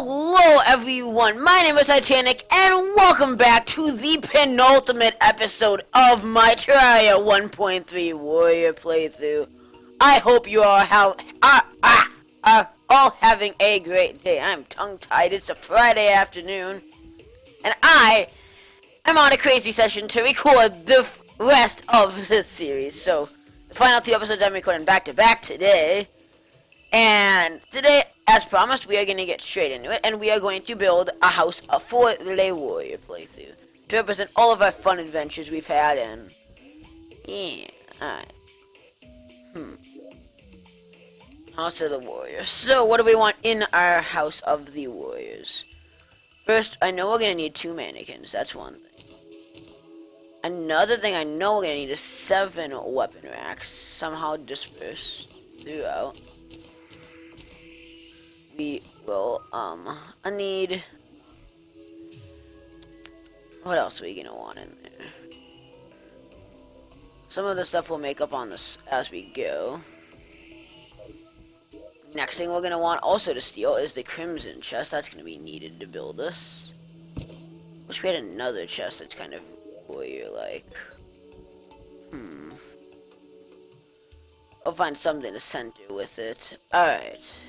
Hello everyone, my name is Titanic and welcome back to the penultimate episode of my Terraria 1.3 Warrior playthrough. I hope you all are all having a great day. I'm tongue-tied, it's a Friday afternoon, and I am on a crazy session to record the rest of this series. So, the final 2 episodes I'm recording back-to-back today. And today, as promised, we are going to get straight into it, and we are going to build a house for the Warrior playthrough to represent all of our fun adventures we've had, and yeah, alright. House of the Warriors. So, what do we want in our House of the Warriors? First, I know we're going to need 2 mannequins, that's one thing. Another thing I know we're going to need is 7 weapon racks, somehow dispersed throughout. We will, I need, what else are we gonna want in there? Some of the stuff we'll make up on this as we go. Next thing we're gonna want also to steal is the Crimson chest. That's gonna be needed to build this. Wish we had another chest that's kind of warrior-like. I'll find something to center with it. Alright.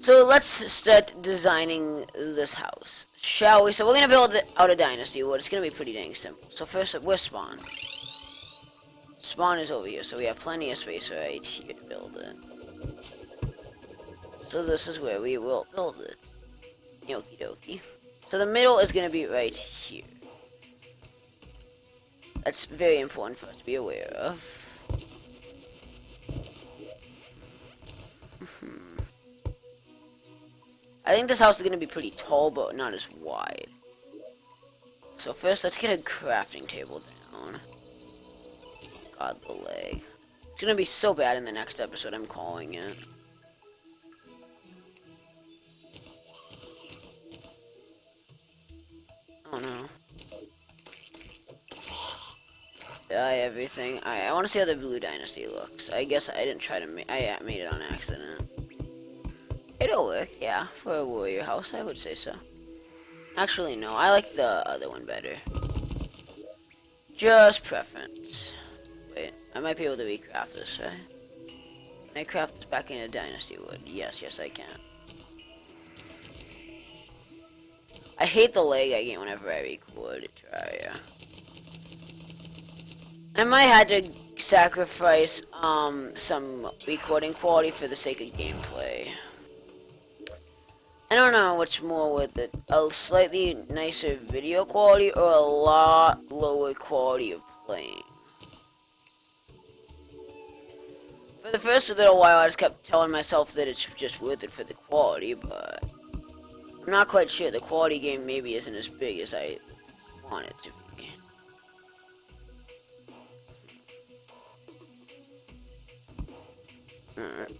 So let's start designing this house, shall we? So we're going to build it out of Dynasty Wood. It's going to be pretty dang simple. So first, where's Spawn? Spawn is over here, so we have plenty of space right here to build it. So this is where we will build it. Okie dokie. So the middle is going to be right here. That's very important for us to be aware of. I think this house is going to be pretty tall, but not as wide. So first, let's get a crafting table down. God, the lag. It's going to be so bad in the next episode, I'm calling it. Oh no. Die everything. Alright, I want to see how the Blue Dynasty looks. I guess I didn't try to make... I made it on accident. It'll work, yeah. For a warrior house, I would say so. Actually, no. I like the other one better. Just preference. Wait, I might be able to recraft this, right? Can I craft this back into Dynasty Wood? Yes, I can. I hate the lag I get whenever I record Terraria. I might have to sacrifice, some recording quality for the sake of gameplay. I don't know what's more with it, a slightly nicer video quality or a lot lower quality of playing. For the first little while I just kept telling myself that it's just worth it for the quality, but I'm not quite sure. The quality game maybe isn't as big as I want it to be. Alright.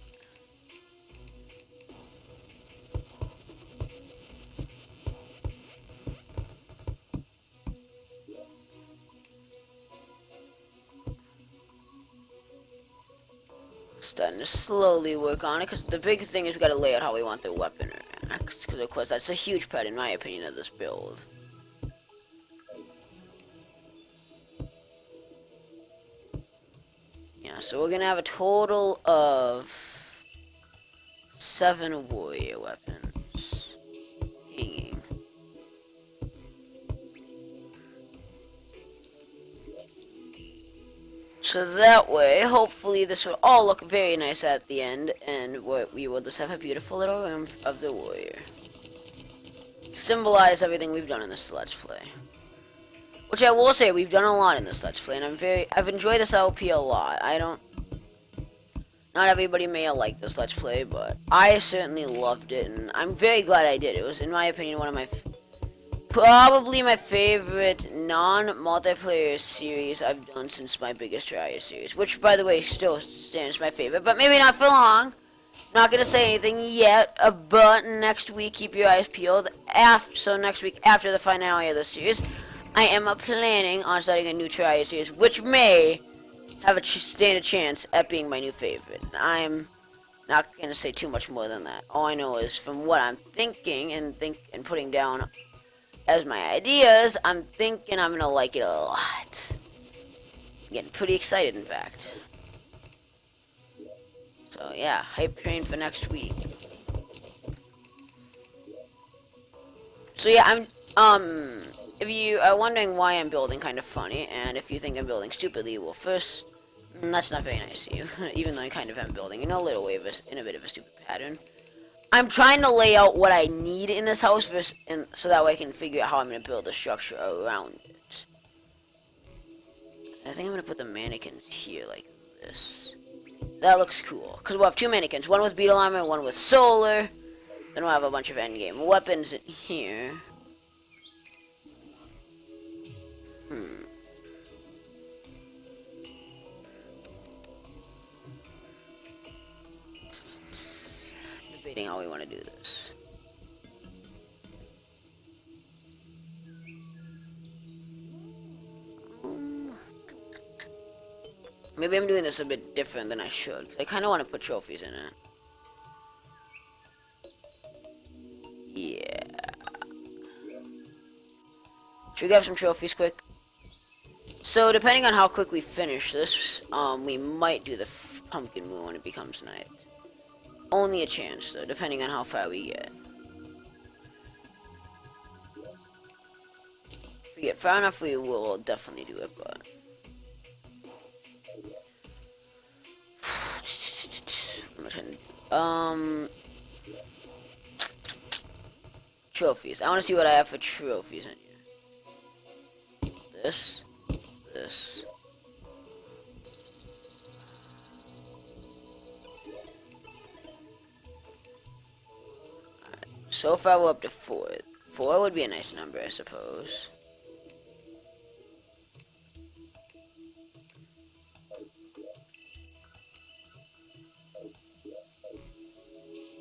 Starting to slowly work on it, because the biggest thing is we got to lay out how we want the weapon racks, because of course that's a huge part in my opinion of this build. Yeah, so we're gonna have a total of 7 warrior weapons hanging. So that way, hopefully this will all look very nice at the end, and we will just have a beautiful little room of the warrior. Symbolize everything we've done in this Let's Play. Which I will say, we've done a lot in this Let's Play, and I've enjoyed this LP a lot. Not everybody may have liked this Let's Play, but I certainly loved it, and I'm very glad I did. It was, in my opinion, one of my probably my favorite non-multiplayer series I've done since my biggest Terraria series, which, by the way, still stands my favorite, but maybe not for long. Not gonna say anything yet, but next week, keep your eyes peeled. So next week, after the finale of the series, I am planning on starting a new Terraria series, which may have stand a chance at being my new favorite. I'm Not gonna say too much more than that. All I know is from what I'm thinking and putting down as my ideas, I'm thinking I'm gonna like it a lot. Getting pretty excited, in fact. So yeah, hype train for next week. So yeah, if you are wondering why I'm building kind of funny, and if you think I'm building stupidly, well, first, that's not very nice of you. Even though I kind of am building in a little way in a bit of a stupid pattern. I'm trying to lay out what I need in this house, so that way I can figure out how I'm going to build a structure around it. I think I'm going to put the mannequins here like this. That looks cool, because we'll have two mannequins, one with beetle armor and one with solar. Then we'll have a bunch of endgame weapons in here. Debating how we want to do this. Maybe I'm doing this a bit different than I should, because I kind of want to put trophies in it. Yeah. Should we grab some trophies quick? So, depending on how quick we finish this, we might do the pumpkin moon when it becomes night. Only a chance, though, depending on how far we get. If we get far enough, we will definitely do it, but... Trophies. I want to see what I have for trophies in here. This. Alright. So far we're up to 4. 4 would be a nice number, I suppose.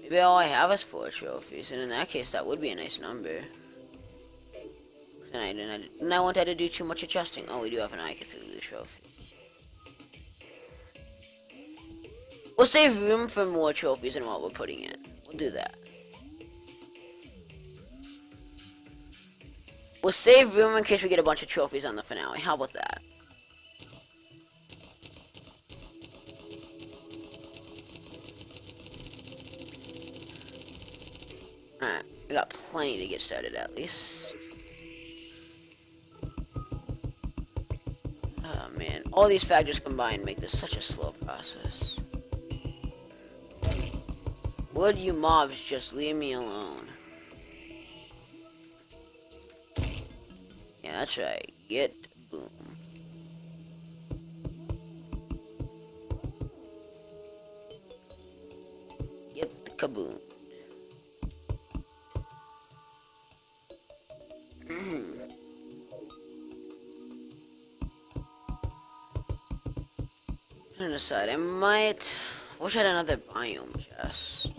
Maybe all I have is 4 trophies, and in that case, that would be a nice number. And I won't have to do too much adjusting. Oh, we do have an Eye Cthulhu trophy. We'll save room for more trophies than what we're putting in. We'll do that. We'll save room in case we get a bunch of trophies on the finale. How about that? Alright, we got plenty to get started at least. Oh man, all these factors combined make this such a slow process. Would you mobs just leave me alone? Yeah, that's right. Get boom. Get the kaboom. On the side, I might wish I had another biome chest.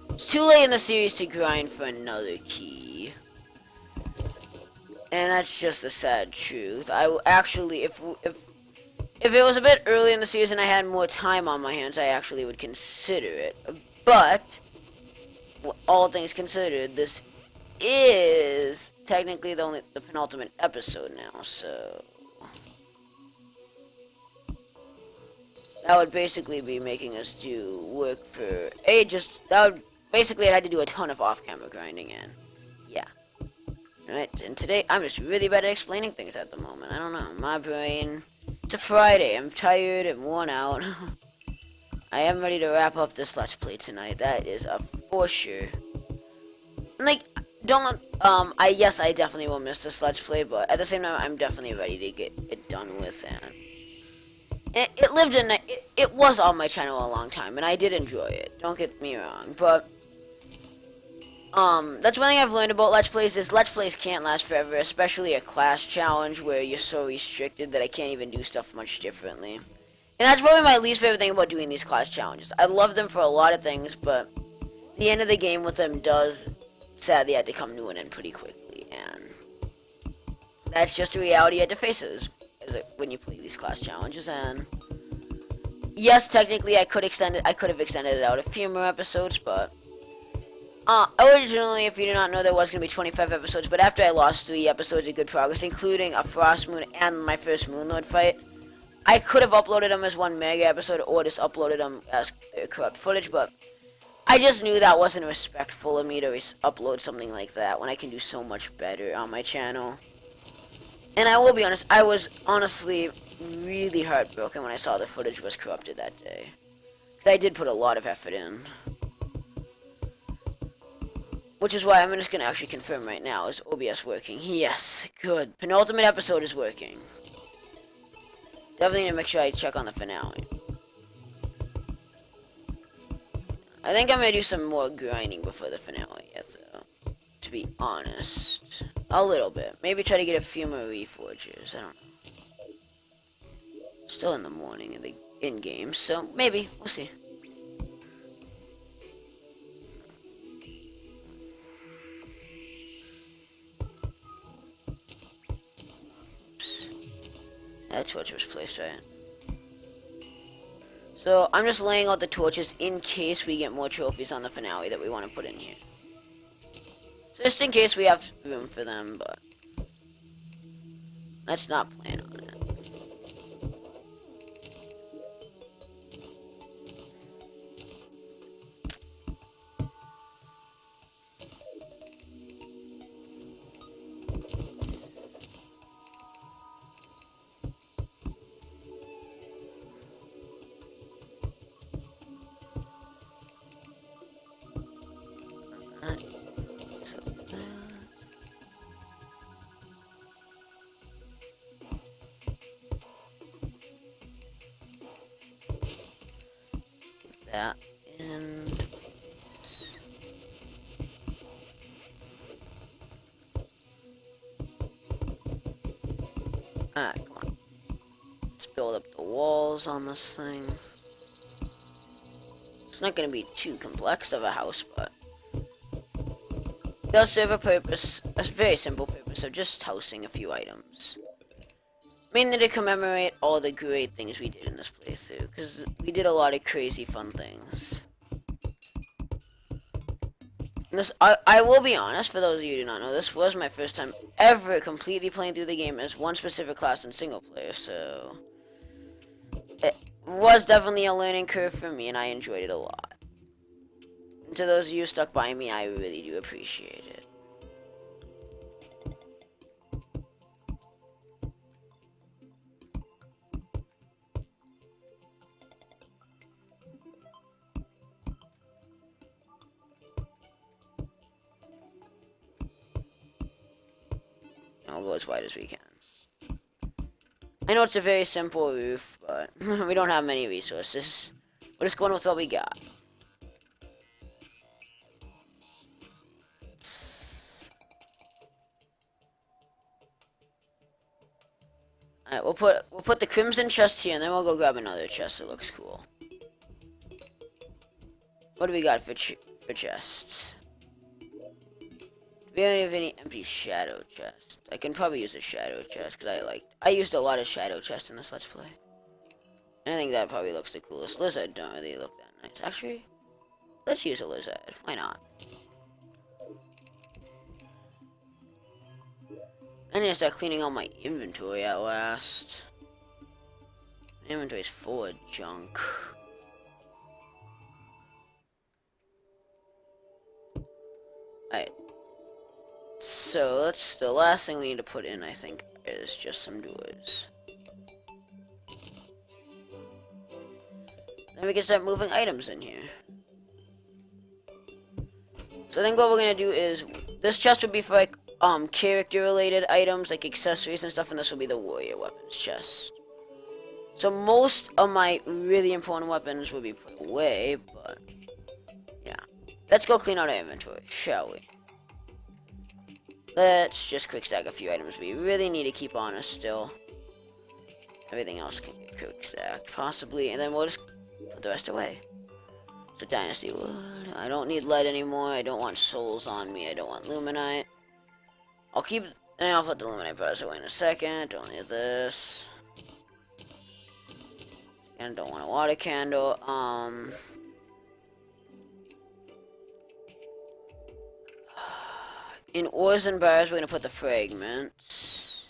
It's too late in the series to grind for another key. And that's just the sad truth. I actually, if it was a bit early in the series and I had more time on my hands, I actually would consider it. But, all things considered, this is technically the penultimate episode now, so... That would basically be making us do work for ages. Basically, I had to do a ton of off-camera grinding and yeah. Alright, and today, I'm just really bad at explaining things at the moment. I don't know, my brain, it's a Friday, I'm tired and worn out. I am ready to wrap up this Let's Play tonight, that is a for sure. Like, yes, I definitely will miss this Let's Play, but at the same time, I'm definitely ready to get it done with, and it was on my channel a long time, and I did enjoy it. Don't get me wrong, but that's one thing I've learned about Let's Plays is Let's Plays can't last forever, especially a class challenge where you're so restricted that I can't even do stuff much differently. And that's probably my least favorite thing about doing these class challenges. I love them for a lot of things, but the end of the game with them does sadly have to come to an end pretty quickly, and that's just a reality you have to face when you play these class challenges, and yes, technically I could extend it. I could have extended it out a few more episodes, but originally, if you do not know, there was going to be 25 episodes, but after I lost 3 episodes of good progress, including a Frost Moon and my first Moon Lord fight, I could have uploaded them as one mega episode or just uploaded them as corrupt footage, but I just knew that wasn't respectful of me to upload something like that when I can do so much better on my channel. And I will be honest, I was honestly really heartbroken when I saw the footage was corrupted that day. Because I did put a lot of effort in. Which is why I'm just going to actually confirm right now, is OBS working? Yes, good. Penultimate episode is working. Definitely need to make sure I check on the finale. I think I'm going to do some more grinding before the finale yet, though. To be honest. A little bit. Maybe try to get a few more reforgers. I don't know. Still in the morning in game, so maybe. We'll see. That torch was placed right. So I'm just laying out the torches in case we get more trophies on the finale that we want to put in here. So just in case we have room for them, but let's not plan on it. That and alright, come on. Let's build up the walls on this thing. It's not going to be too complex of a house, but it does serve a purpose, a very simple purpose of just housing a few items. Mainly to commemorate all the great things we did in this playthrough, because we did a lot of crazy fun things. And this, I will be honest, for those of you who do not know, this was my first time ever completely playing through the game as one specific class in single player, so it was definitely a learning curve for me, and I enjoyed it a lot. And to those of you who stuck by me, I really do appreciate it. I'll go as wide as we can. I know it's a very simple roof, but we don't have many resources. We're just going with what we got. Alright, we'll put the crimson chest here, and then we'll go grab another chest that looks cool. What do we got for chests? We don't have any empty shadow chests. I can probably use a shadow chest because I used a lot of shadow chests in this Let's Play. And I think that probably looks the coolest. Lizard don't really look that nice. Actually, let's use a lizard. Why not? I need to start cleaning out my inventory at last. My inventory's full of junk. Alright. So, the last thing we need to put in, I think, is just some doors. Then we can start moving items in here. So I think what we're gonna do is, this chest would be for like, character related items, like accessories and stuff, and this will be the warrior weapons chest. So most of my really important weapons will be put away, but, yeah. Let's go clean out our inventory, shall we? Let's just quick stack a few items we really need to keep on us still. Everything else can get quick stacked, possibly, and then we'll just put the rest away. So dynasty wood. I don't need lead anymore. I don't want souls on me. I don't want luminite. I'll put the luminite bars away in a second. Don't need this. And don't want a water candle. In ores and bars, we're gonna put the fragments.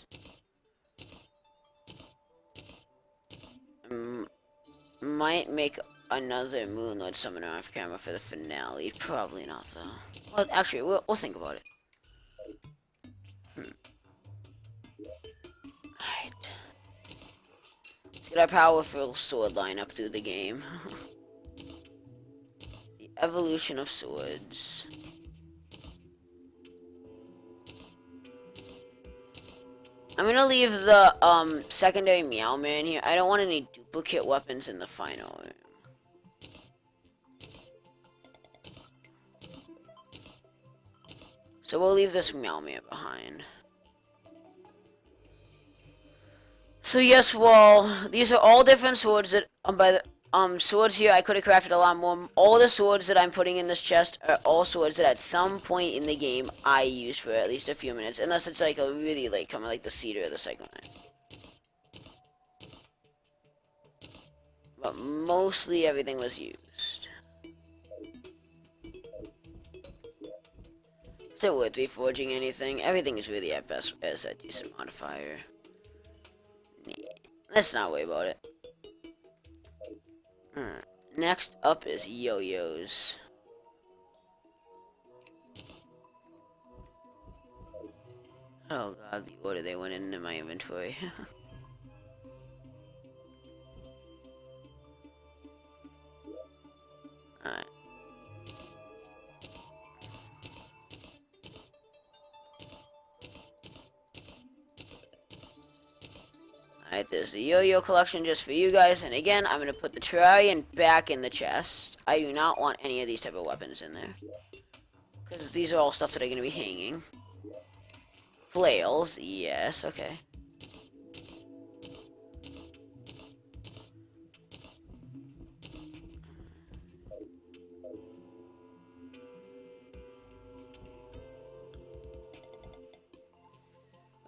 Might make another Moon Lord summoner off camera for the finale. Probably not, though. Well, actually, we'll think about it. Alright. Let's get our powerful sword line up through the game. The evolution of swords. I'm gonna leave the secondary Meow Man here. I don't want any duplicate weapons in the final room. So we'll leave this Meow Man behind. So yes, well, these are all different swords that by the swords here I could have crafted a lot more. All the swords that I'm putting in this chest are all swords that at some point in the game I used for at least a few minutes, unless it's like a really late comer, like the Cedar or the Psycho Knight. But mostly everything was used. Is it worth reforging anything? Everything is really at best as a decent modifier. Nah, let's not worry about it. Next up is yo-yos. Oh god, the order they went into my inventory. Alright. Alright, there's the yo-yo collection just for you guys, and again, I'm going to put the Terrarian back in the chest. I do not want any of these type of weapons in there. Because these are all stuff that are going to be hanging. Flails, yes, okay.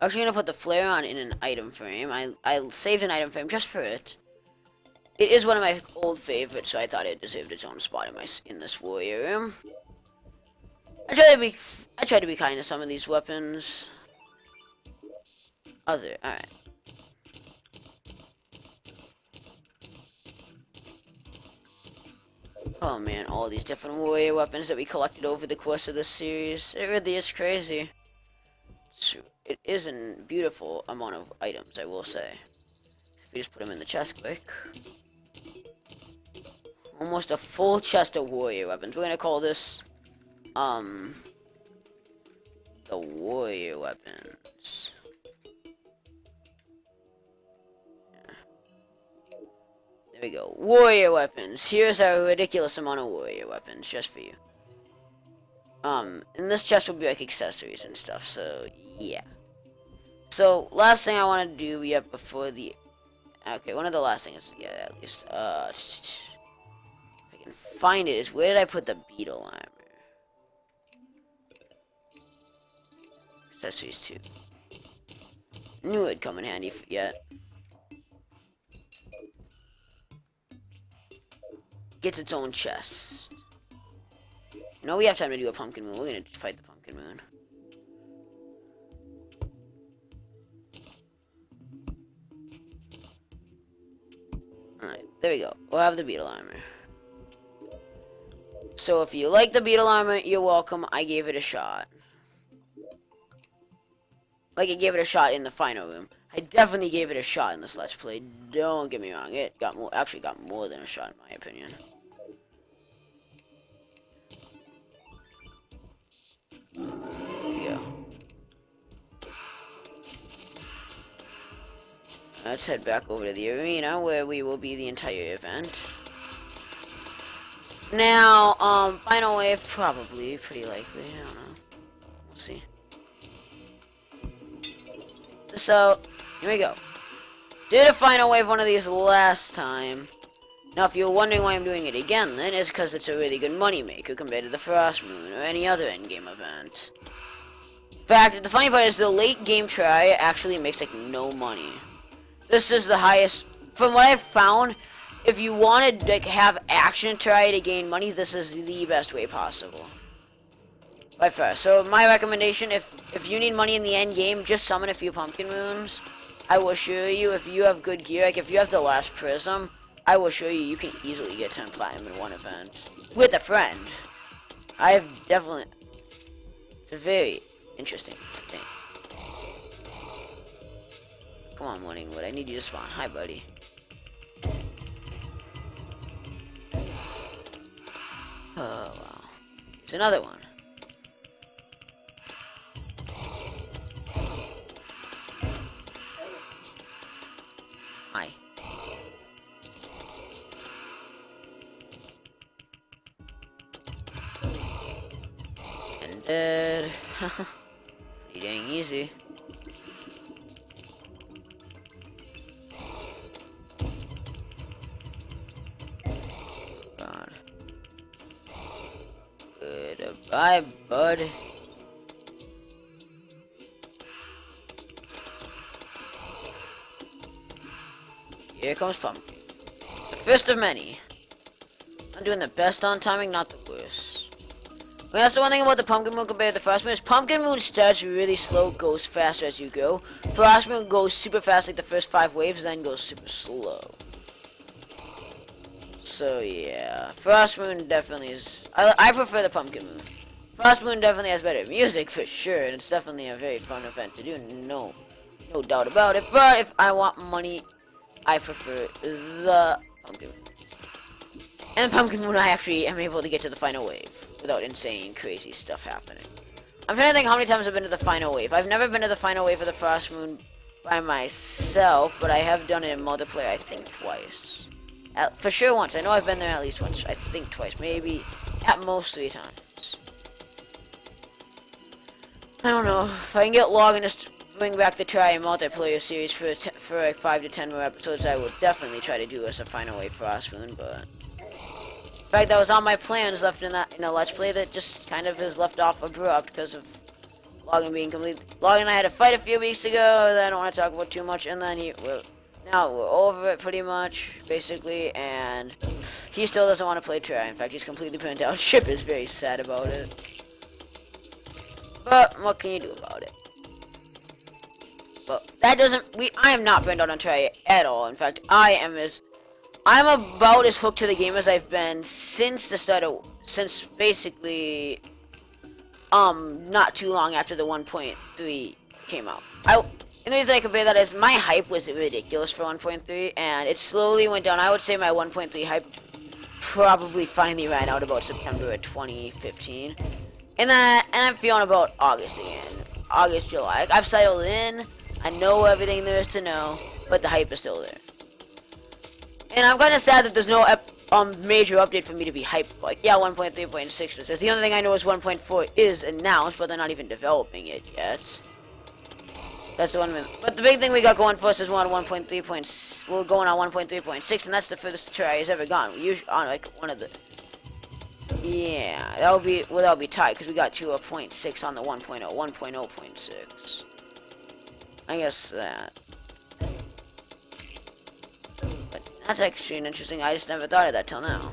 I'm actually gonna put the flare on in an item frame. I saved an item frame just for it. It is one of my old favorites, so I thought it deserved its own spot in this warrior room. I try to be kind to some of these weapons. Alright. Oh man, all these different warrior weapons that we collected over the course of this series. It really is crazy. It is a beautiful amount of items, I will say. If we just put them in the chest quick. Almost a full chest of warrior weapons. We're gonna call this, the warrior weapons. Yeah. There we go. Warrior weapons. Here's a ridiculous amount of warrior weapons, just for you. And this chest will be like accessories and stuff, so yeah. So, last thing I want to do, before the... Okay, one of the last things, at least, if I can find it, is where did I put the beetle armor? Accessories too. Knew it'd come in handy yet. Gets its own chest. You know, we have time to do a pumpkin moon. We're gonna fight the pumpkin moon. Alright, there we go. We'll have the beetle armor. So if you like the beetle armor, you're welcome. I gave it a shot. Like, I gave it a shot in the final room. I definitely gave it a shot in this Let's Play. Don't get me wrong. It got more, actually got more than a shot, in my opinion. There we go. Let's head back over to the arena where we will be the entire event. Now, final wave, probably, pretty likely, I don't know. We'll see. So, here we go. Did a final wave one of these last time. Now, if you're wondering why I'm doing it again, then it's because it's a really good moneymaker compared to the Frost Moon or any other endgame event. In fact, the funny part is the late game Terraria actually makes like no money. This is the highest, from what I've found, if you want to like have action try to gain money, this is the best way possible. By far. So my recommendation, if you need money in the end game, just summon a few pumpkin moons. I will show you if you have good gear, like if you have the last prism, I will show you can easily get 10 platinum in one event. With a friend. I have definitely... It's a very interesting thing. Come on, Morningwood, I need you to spawn. Hi, buddy. Oh, wow. Here's another one. Hi. And dead. Pretty dang easy. God. Goodbye, bud. Here comes Pumpkin. The first of many. I'm doing the best on timing, not the worst. Well, that's the one thing about the Pumpkin Moon compared to the Frost Moon is Pumpkin Moon starts really slow, goes faster as you go. Frost Moon goes super fast like the first 5 waves, then goes super slow. So yeah, Frost Moon definitely is... I prefer the Pumpkin Moon. Frost Moon definitely has better music for sure, and it's definitely a very fun event to do, no doubt about it. But if I want money, I prefer the Pumpkin Moon. And the Pumpkin Moon, I actually am able to get to the final wave without insane, crazy stuff happening. I'm trying to think how many times I've been to the final wave. I've never been to the final wave of the Frost Moon by myself, but I have done it in multiplayer, I think twice. For sure once. I know I've been there at least once. I think twice. Maybe at most 3 times. I don't know. If I can get log and just bring back the Terraria multiplayer series for like 5 to 10 more episodes, I will definitely try to do as a final wave Frost Moon, but... In fact, that was on my plans left in a Let's Play that just kind of is left off abrupt because of logging being complete. Logging and I had a fight a few weeks ago that I don't want to talk about too much, and then now we're over it pretty much, basically, and he still doesn't want to play Terraria. In fact, he's completely burnt out. Ship is very sad about it. But what can you do about it? Well, that doesn't... I am not burnt out on Terraria at all. In fact, I'm about as hooked to the game as I've been since the start of... Since basically... not too long after the 1.3 came out. And the reason I compare that is my hype was ridiculous for 1.3, and it slowly went down. I would say my 1.3 hype probably finally ran out about September of 2015. And I'm feeling about August again. August, July. I've settled in. I know everything there is to know, but the hype is still there. And I'm kind of sad that there's no major update for me to be hyped. Like, yeah, 1.3.6 is this. The only thing I know is 1.4 is announced, but they're not even developing it yet. That's the one. But the big thing we got going for us is we're on 1.3. We're going on 1.3.6, and that's the furthest Terraria's ever gone. We usually on like one of the. Yeah, that'll be tight because we got to a 0.6 on the 1.0, 1.0.6. I guess that. But that's actually an interesting. I just never thought of that till now.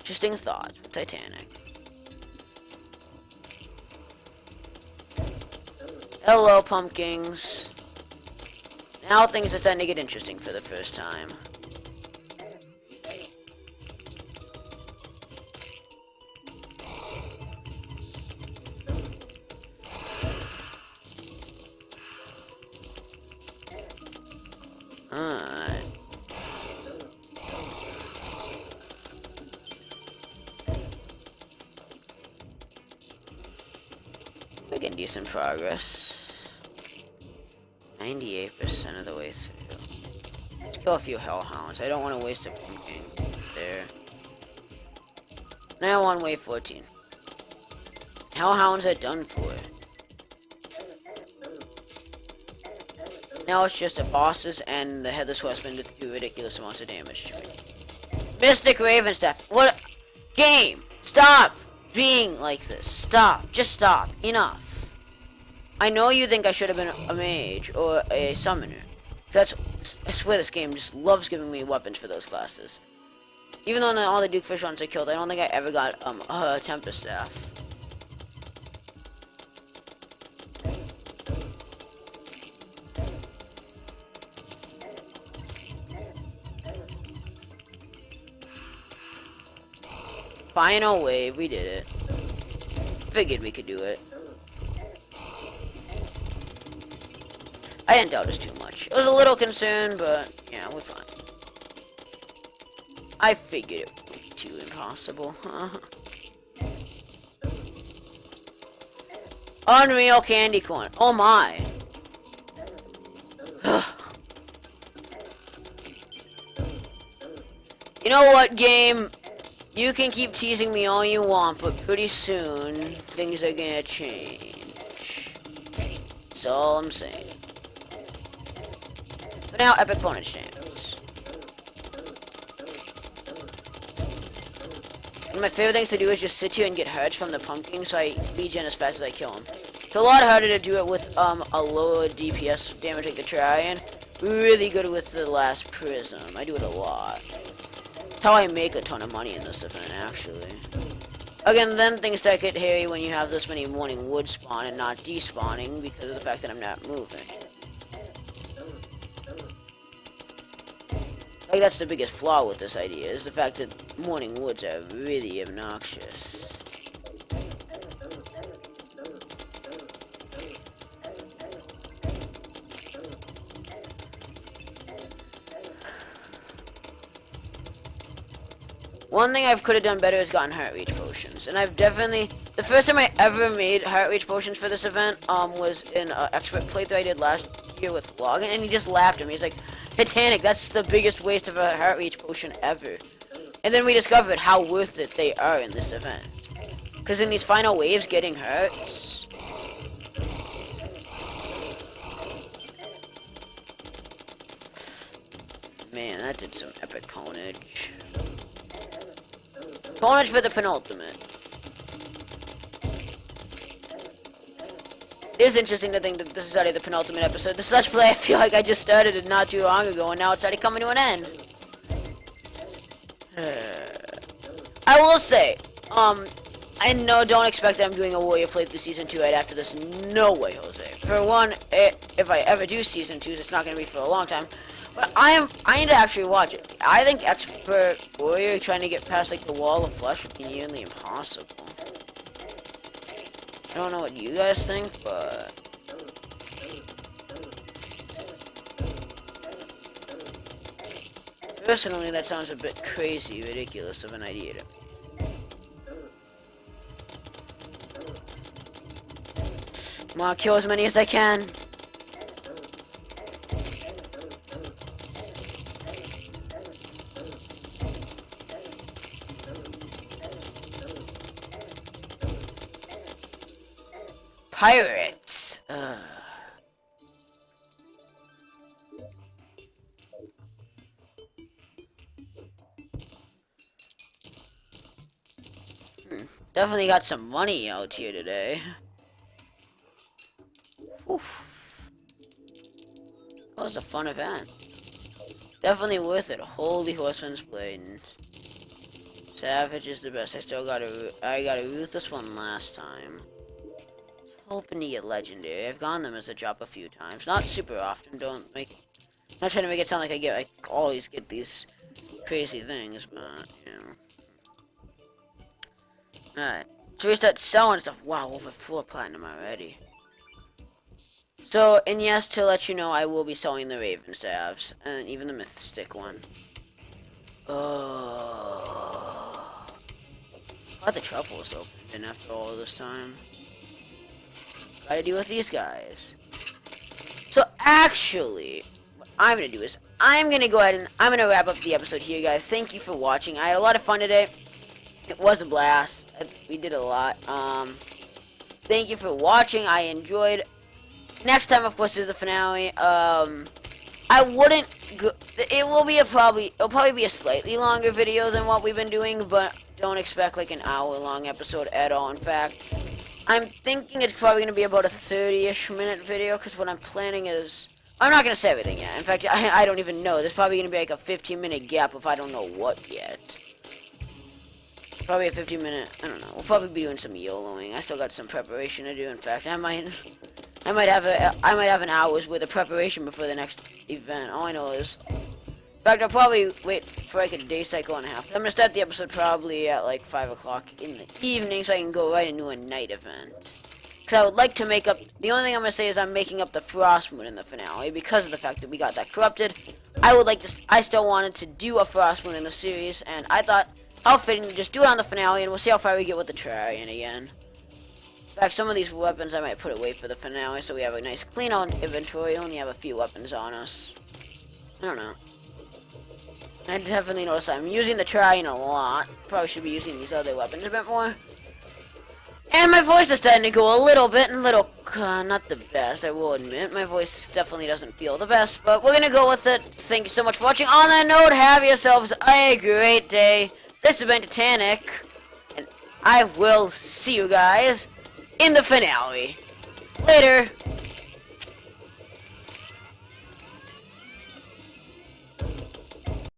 Interesting thought. Titanic. Hello, pumpkins. Now things are starting to get interesting for the first time. Alright. Making decent progress. 98% of the way through. Let's kill a few hellhounds. I don't want to waste a pumpkin there. Now on wave 14. Hellhounds are done for. Now it's just the bosses and the Headless Horseman to do ridiculous amounts of damage to me. Mystic Raven stuff. What? Game! Stop being like this. Stop. Just stop. Enough. I know you think I should have been a mage or a summoner. That's, I swear this game just loves giving me weapons for those classes. Even though all the Duke Fish ones I killed, I don't think I ever got a Tempest Staff. Final wave, we did it. Figured we could do it. I didn't doubt us too much. I was a little concerned, but yeah, we're fine. I figured it would be too impossible. Unreal candy corn. Oh my. You know what, game? You can keep teasing me all you want, but pretty soon, things are gonna change. That's all I'm saying. For now, epic opponent stamps. One of my favorite things to do is just sit here and get hurts from the pumpkin, so I regen as fast as I kill him. It's a lot harder to do it with a lower DPS damage like the Terrarian. Really good with the last prism. I do it a lot. That's how I make a ton of money in this event, actually. Again, then things start get hairy when you have this many morning wood spawn and not despawning because of the fact that I'm not moving. Like, that's the biggest flaw with this idea, is the fact that morning woods are really obnoxious. One thing I could have done better is gotten heart reach potions, and I've definitely, the first time I ever made heart reach potions for this event was in an expert playthrough I did last year with Logan, and he just laughed at me. He's like, Titanic, that's the biggest waste of a heart reach potion ever. And then we discovered how worth it they are in this event, because in these final waves, getting hurts. Man, that did some epic ponage. Ponage for the penultimate. It is interesting to think that this is already the penultimate episode. This Let's Play, I feel like I just started it not too long ago, and now it's already coming to an end. I will say, I don't expect that I'm doing a Warrior playthrough Season 2 right after this. No way, Jose. For one, if I ever do Season 2s, it's not going to be for a long time. But I need to actually watch it. I think Expert Warrior trying to get past, like, the wall of flesh would be nearly impossible. I don't know what you guys think, but... personally, that sounds a bit crazy, ridiculous of an idea to me. Come on, kill as many as I can. Pirates. Definitely got some money out here today. Oof. That was a fun event. Definitely worth it. Holy Horseman's Blade. Savage is the best. I got a ruthless one last time. Hoping to get legendary. I've gotten them as a drop a few times. Not super often. Not trying to make it sound like I always get these crazy things, but you know. Alright. So we start selling stuff. Wow, over 4 platinum already. So, and yes, to let you know, I will be selling the Raven staves and even the Mystic one. Oh. Glad the truffle was open after all this time. Gotta deal with these guys. So actually, what I'm gonna do is I'm gonna go ahead and I'm gonna wrap up the episode here, guys. Thank you for watching. I had a lot of fun today. It was a blast. We did a lot. Thank you for watching. I enjoyed. Next time, of course, is the finale. I wouldn't. It'll probably be a slightly longer video than what we've been doing, but don't expect like an hour-long episode at all. In fact, I'm thinking it's probably going to be about a 30-ish minute video, because what I'm planning is I'm not gonna say everything yet. In fact, I don't even know. There's probably gonna be like a 15-minute gap if I don't know what yet. Probably a 15-minute. I don't know. We'll probably be doing some YOLOing. I still got some preparation to do. In fact, I might have an hour's worth of preparation before the next event. All I know is, in fact, I'll probably wait for like a day cycle and a half. I'm gonna start the episode probably at like 5 o'clock in the evening, so I can go right into a night event. Because I would like to make up. The only thing I'm gonna say is I'm making up the Frost Moon in the finale because of the fact that we got that corrupted. I would like to. I still wanted to do a Frost Moon in the series, and I thought how fitting to just do it on the finale, and we'll see how far we get with the Terraria again. In fact, some of these weapons I might put away for the finale, so we have a nice clean on inventory. Only have a few weapons on us. I don't know. I definitely notice I'm using the Terraria a lot. Probably should be using these other weapons a bit more. And my voice is starting to go a little bit, not the best, I will admit. My voice definitely doesn't feel the best, but we're gonna go with it. Thank you so much for watching. On that note, have yourselves a great day. This has been Titanic, and I will see you guys in the finale. Later.